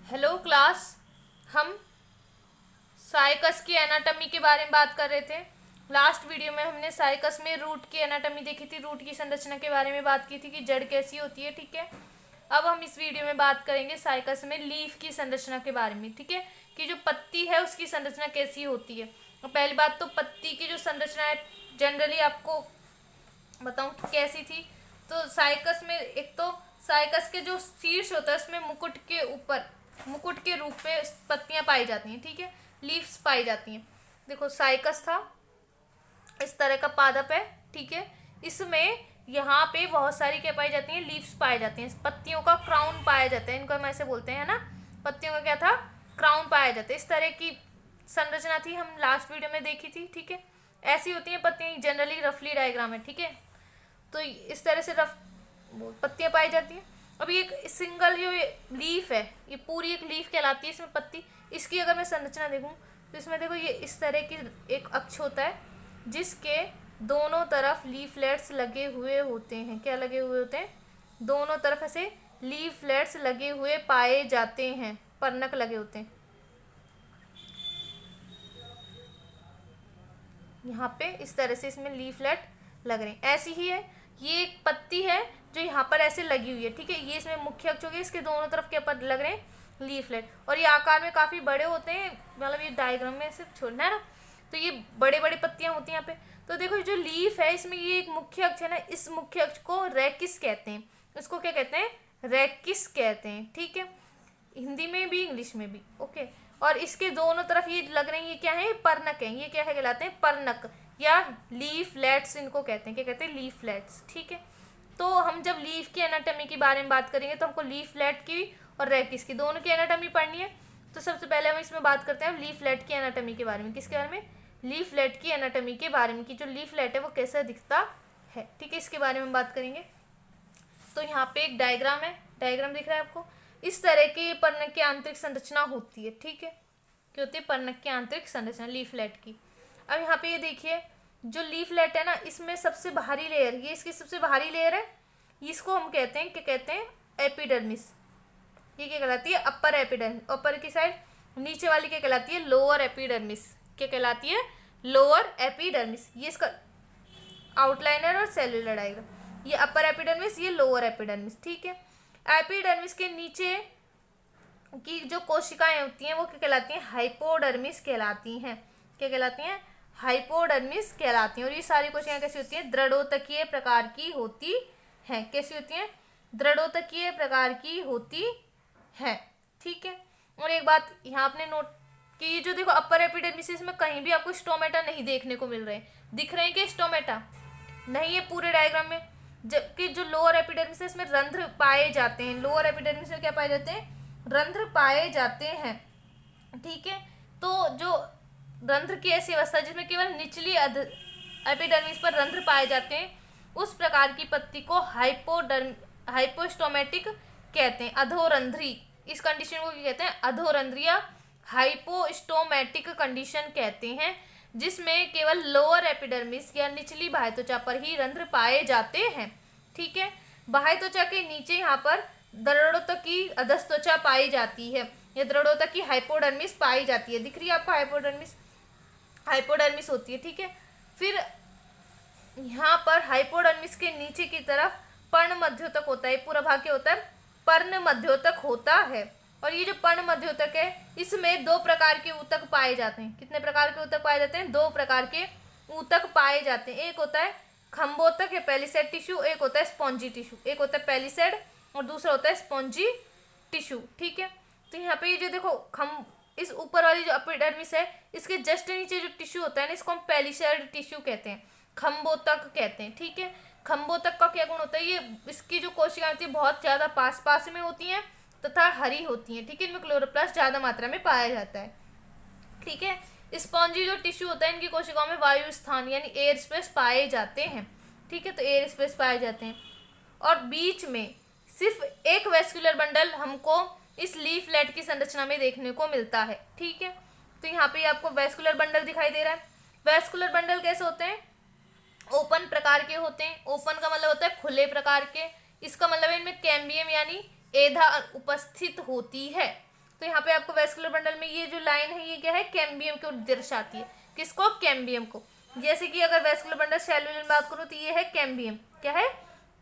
Hello class. हम cycas की anatomy के बारे में बात कर रहे थे। लास्ट वीडियो में हमने साइकस में रूट की एनाटॉमी देखी थी, रूट की संरचना के बारे में बात की थी कि जड़ कैसी होती है। ठीक है, अब हम इस वीडियो में बात करेंगे साइकस में लीफ की संरचना के बारे में। ठीक है, कि जो पत्ती है उसकी संरचना कैसी होती है। और पहली बात तो पत्ती की जो संरचना है जनरली आपको बताऊं कि कैसी थी। तो साइकस में एक तो साइकस के जो शीर्ष होता है उसमें मुकुट के ऊपर मुकुट के रूप में पत्तियां पाई जाती हैं। ठीक है, लीव्स पाई जाती हैं। देखो साइकस था, इस तरह का पादप है। ठीक है, इसमें यहाँ पे बहुत सारी क्या पाई जाती हैं, लीव्स पाए जाते हैं। पत्तियों का क्राउन पाया जाता है, इनको हम ऐसे बोलते हैं ना, पत्तियों का क्या था, क्राउन पाया जाता है। इस तरह की संरचना थी, हम लास्ट वीडियो में देखी थी। ठीक है, ऐसी होती हैं पत्तियां, जनरली रफली डायग्राम है। ठीक है, तो इस तरह से रफ पत्तियां पाई जाती हैं। अब ये एक सिंगल जो लीफ है, ये पूरी एक लीफ कहलाती है। इसमें पत्ती, इसकी अगर मैं संरचना देखूं तो इसमें देखो ये इस तरह की एक अक्ष होता है जिसके दोनों तरफ लीफलेट्स लगे हुए होते हैं। क्या लगे हुए होते हैं, दोनों तरफ ऐसे लीफलेट्स लगे हुए पाए जाते हैं, पर्नक लगे होते हैं। यहाँ पे इस तरह से इसमें लीफलेट लग रहे हैं। ऐसी ही है, ये एक पत्ती है जो यहाँ पर ऐसे लगी हुई है। ठीक है, ये इसमें मुख्य अक्ष हो गया, इसके दोनों तरफ क्या पर लग रहे हैं, लीफलेट। और ये आकार में काफी बड़े होते हैं, मतलब ये डायग्राम में सिर्फ छोड़ना है ना, तो ये बड़े बड़े पत्तियां होती हैं यहाँ पे। तो देखो जो लीफ है इसमें ये एक मुख्य अक्ष है ना, इस मुख्य अक्ष को रेकिस कहते हैं। इसको क्या कहते हैं, रेकिस कहते हैं। ठीक है, हिंदी में भी इंग्लिश में भी। ओके, और इसके दोनों तरफ ये लग रही है, ये क्या है, पर्नक है। ये क्या है, कहलाते हैं पर्नक या लीफलेट्स, इनको कहते हैं। क्या कहते हैं, लीफलेट्स। ठीक है, तो हम जब लीफ की एनाटॉमी के बारे में बात करेंगे तो हमको लीफलेट की और रेकिस की दोनों की एनाटॉमी पढ़नी है। तो सबसे पहले हम इसमें बात करते हैं लीफलेट की एनाटॉमी के बारे में। किसके बारे में, लीफलेट की एनाटॉमी के बारे में, कि जो लीफलेट है वो कैसा दिखता है। ठीक है, इसके बारे में बात करेंगे। तो यहाँ पे एक डायग्राम है, डायग्राम दिख रहा है आपको। इस तरह की पर्णक की आंतरिक संरचना होती है। ठीक है, क्या होती है, पर्णक की आंतरिक संरचना लीफलेट की। अब यहाँ पे ये देखिए, जो लीफलेट है ना, इसमें सबसे बाहरी लेयर, ये इसकी सबसे बाहरी लेयर है, इसको हम कहते हैं, क्या कहते हैं, एपिडर्मिस। ये क्या कहलाती है, अपर एपिडर्मिस। ऊपर की साइड, नीचे वाली क्या कहलाती है, लोअर एपिडर्मिस। क्या कहलाती है, लोअर एपिडर्मिस। ये इसका आउटलाइनर और सेलुलर डायग्राम। ये अपर एपिडर्मिस, ये लोअर एपिडर्मिस। ठीक है, एपिडर्मिस के नीचे की जो कोशिकाएं होती हैं वो क्या कहलाती हैं, हाइपोडर्मिस कहलाती हैं। क्या कहलाती हैं, हाइपोडर्मिस कहलाती हैं। और ये सारी कोशिकाएं कैसी होती हैं, दृढ़ोतकीय प्रकार की होती हैं। कैसी होती हैं, दृढ़ोतकीय प्रकार की होती हैं। ठीक है, और एक बात यहाँ आपने नोट कि ये जो देखो अपर एपिडर्मिस, इसमें कहीं भी आपको स्टोमेटा नहीं देखने को मिल रहे हैं। दिख रहे हैं कि स्टोमेटा नहीं है पूरे डायग्राम में, जबकि जो लोअर एपिडर्मिस है इसमें रंध्र पाए जाते हैं। लोअर एपिडर्मिस में क्या पाए जाते हैं, रंध्र पाए जाते हैं। ठीक है, तो जो रंध्र की ऐसी अवस्था जिसमें केवल निचली एपिडर्मिस पर रंध्र पाए जाते हैं, उस प्रकार की पत्ती को हाइपोस्टोमेटिक कहते हैं, अधोरंध्री। इस कंडीशन को क्या कहते हैं, अधोरंध्री या हाइपोस्टोमेटिक कंडीशन कहते हैं, जिसमें केवल लोअर एपिडर्मिस या निचली बाह्य त्वचा पर ही रंध्र पाए जाते हैं। ठीक है, बाह्य त्वचा के नीचे यहाँ पर दृढ़ोतकी अधस्त्वचा पाई जाती है, या दृढ़ोतकी हाइपोडर्मिस पाई जाती है। दिख रही है आपको, हाइपोडर्मिस, हाइपोडर्मिस होती है। ठीक है, फिर यहाँ पर हाइपोडर्मिस के नीचे की तरफ पर्ण मध्योतक होता है। पूरा भाग क्या होता है, पर्ण मध्योतक होता है। और ये जो पर्ण मध्योतक है इसमें दो प्रकार के ऊतक पाए जाते हैं। कितने प्रकार के ऊतक पाए जाते हैं, दो प्रकार के ऊतक पाए जाते हैं। एक होता है खम्बोतक या पेलिसेड टिश्यू, एक होता है स्पॉन्जी टिश्यू। एक होता है पेलिसेड और दूसरा होता है स्पॉन्जी टिश्यू। ठीक है, तो यहाँ पे ये जो देखो इस ऊपर वाली जो एपिडर्मिस है इसके जस्ट नीचे जो टिश्यू होता है ना, इसको हम पेलिसेड टिश्यू कहते हैं, खम्बोतक कहते हैं। ठीक है, खम्बोतक का क्या गुण होता है, ये इसकी जो कोशिकाएं होती है बहुत ज्यादा पास पास में होती हैं तथा हरी होती हैं। ठीक है, इनमें क्लोरोप्लास्ट ज्यादा मात्रा में पाया जाता है। ठीक है, स्पॉन्जी जो टिश्यू होता है इनकी कोशिकाओं में वायु स्थान यानी एयर स्पेस पाए जाते हैं। ठीक है, तो एयर स्पेस पाए जाते हैं, और बीच में सिर्फ एक वेस्कुलर बंडल हमको इस लीफलेट की संरचना में देखने को मिलता है। ठीक है, तो यहाँ पे आपको वेस्कुलर बंडल दिखाई दे रहा है। वेस्कुलर बंडल कैसे होते हैं, ओपन प्रकार के होते हैं। ओपन का मतलब होता है खुले प्रकार के, इसका मतलब है इनमें कैम्बियम यानी एधा उपस्थित होती है। तो यहाँ पे आपको वेस्कुलर बंडल में ये जो लाइन है ये क्या है, कैम्बियम को दर्शाती है। किसको, कैम्बियम को। जैसे कि अगर वेस्कुलर बंडल सेलुलर में बात करूँ तो ये है कैम्बियम, क्या है,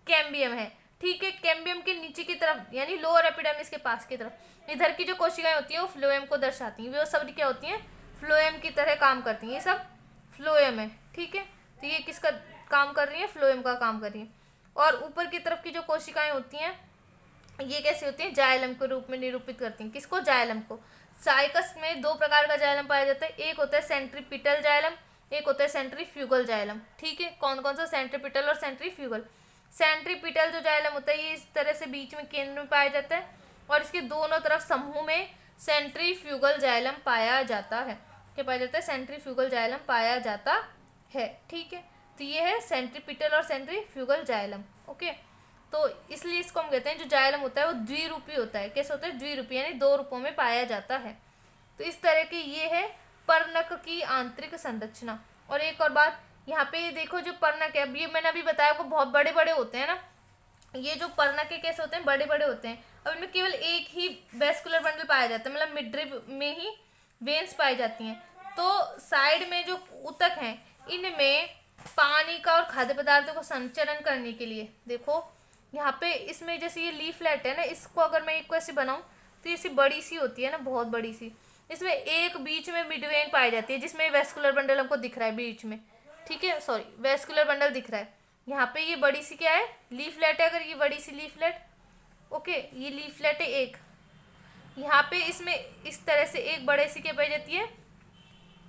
कैम्बियम है, ठीक है। कैम्बियम के नीचे की तरफ यानी लोअर एपिडर्मिस के पास की तरफ इधर की जो कोशिकाएं होती हैं वो फ्लोएम को दर्शाती हैं। वो सब क्या होती हैं, फ्लोएम की तरह काम करती हैं। ये सब फ्लोएम है, ठीक है। तो ये किसका काम कर रही है, फ्लोएम का काम कर रही है। और ऊपर की तरफ की जो कोशिकाएं होती हैं ये कैसे होती हैं, जाइलम के रूप में निरूपित करती हैं। किसको, जाइलम को। साइकस में दो प्रकार का जाइलम पाया जाता है, एक होता है सेंट्रीपिटल जाइलम, एक होता है सेंट्रीफ्यूगल जाइलम, ठीक है। कौन कौन सा, सेंट्रीपिटल और सेंट्रीफ्यूगल। सेंट्रीपिटल जो जाइलम होता है ये इस तरह से बीच में केंद्र में पाया जाता है और इसके दोनों तरफ समूह में सेंट्रीफ्यूगल जाइलम पाया जाता है। क्या पाया जाता है, सेंट्रीफ्यूगल जाइलम पाया जाता है, ठीक है। तो ये है सेंट्रीपिटल और सेंट्रीफ्यूगल जाइलम, ओके। तो इसलिए इसको हम कहते हैं जो जाइलम होता है वो द्विरूपी होता है। कैसे होता है, द्विरूपी, यानी दो रूपों में पाया जाता है। तो इस तरह की ये है पर्णक की आंतरिक संरचना। और एक और बात, यहाँ पे ये देखो जो पर्णक है, अब ये मैंने अभी बताया आपको बहुत बड़े बड़े होते हैं ना, ये जो पर्णक के कैसे होते हैं, बड़े बड़े होते हैं। अब इनमें केवल एक ही वेस्कुलर बंडल पाया जाता है, मतलब मिडरिब में ही वेन्स पाई जाती हैं। तो साइड में जो ऊतक हैं इनमें पानी का और खाद्य पदार्थों को संचरण करने के लिए, देखो यहाँ पे इसमें जैसे ये लीफलेट है ना, इसको अगर मैं एक को ऐसे बनाऊं तो ऐसी बड़ी सी होती है ना, बहुत बड़ी सी। इसमें एक बीच में मिडवेन पाई जाती है जिसमें वेस्कुलर बंडल हमको दिख रहा है बीच में, ठीक है, सॉरी वेस्कुलर बंडल दिख रहा है। यहाँ पे ये बड़ी सी क्या है, लीफलेट है। अगर ये बड़ी सी लीफलेट, ओके, ये लीफलेट है एक। यहाँ पे इसमें इस तरह से एक बड़े सी क्या पाई जाती है,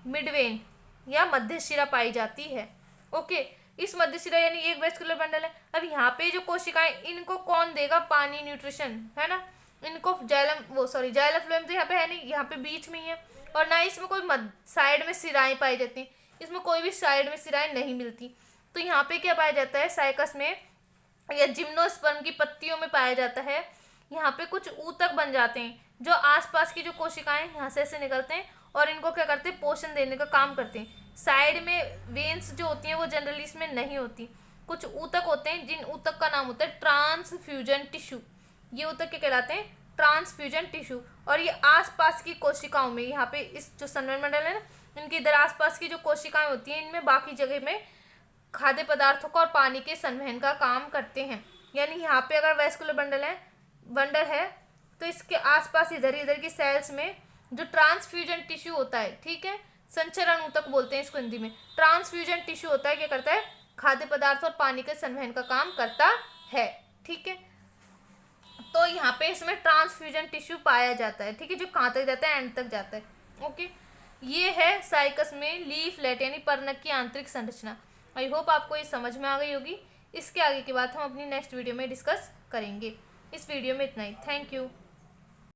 मिडवेन या मध्य शिरा पाई जाती है, ओके। इस मध्य शिरा यानी एक वेस्कुलर बंडल है। अब यहाँ पे जो कोशिकाएं इनको कौन देगा, पानी, न्यूट्रिशन, है ना। इनको जाइलम जाइलम फ्लोएम तो यहाँ पे है नहीं, यहाँ पे बीच में ही है। और ना इसमें कोई साइड में सिराएं पाई जाती हैं, इसमें कोई भी साइड में सिराएं नहीं मिलती। तो यहाँ पे क्या पाया जाता है, साइकस में या जिम्नोस्पर्म की पत्तियों में पाया जाता है। यहाँ पे कुछ ऊतक बन जाते हैं जो आसपास की जो कोशिकाएं यहाँ से ऐसे निकलते हैं और इनको क्या करते हैं, पोषण देने का काम करते हैं। साइड में वेन्स जो होती हैं वो जनरली इसमें नहीं होती। कुछ ऊतक होते हैं जिन ऊतक का नाम होता है ट्रांसफ्यूजन टिश्यू। ये ऊतक क्या कहलाते हैं, ट्रांसफ्यूजन टिश्यू। और ये आसपास की कोशिकाओं में, यहाँ पे इस जो संवहन मंडल है ना, इनके इधर आसपास की जो कोशिकाएं होती हैं इनमें बाकी जगह में खाद्य पदार्थों का और पानी के संवहन का काम करते हैं। यानी यहाँ पे अगर वेस्कुलर बंडल है तो इसके आसपास इधर की सेल्स में जो ट्रांसफ्यूजन टिश्यू होता है, ठीक है, संचरण ऊतक बोलते हैं इसको हिंदी में। ट्रांसफ्यूजन टिश्यू होता है, क्या करता है, खाद्य पदार्थ और पानी के संवहन का काम करता है, ठीक है। तो यहाँ पे इसमें ट्रांसफ्यूजन टिश्यू पाया जाता है, ठीक है, जो कहाँ तक जाता है, एंड तक जाता है, ओके। ये है साइकस में लीफलेट यानी पर्णक की आंतरिक संरचना। आई होप आपको ये समझ में आ गई होगी। इसके आगे की बात हम अपनी नेक्स्ट वीडियो में डिस्कस करेंगे। इस वीडियो में इतना ही, थैंक यू।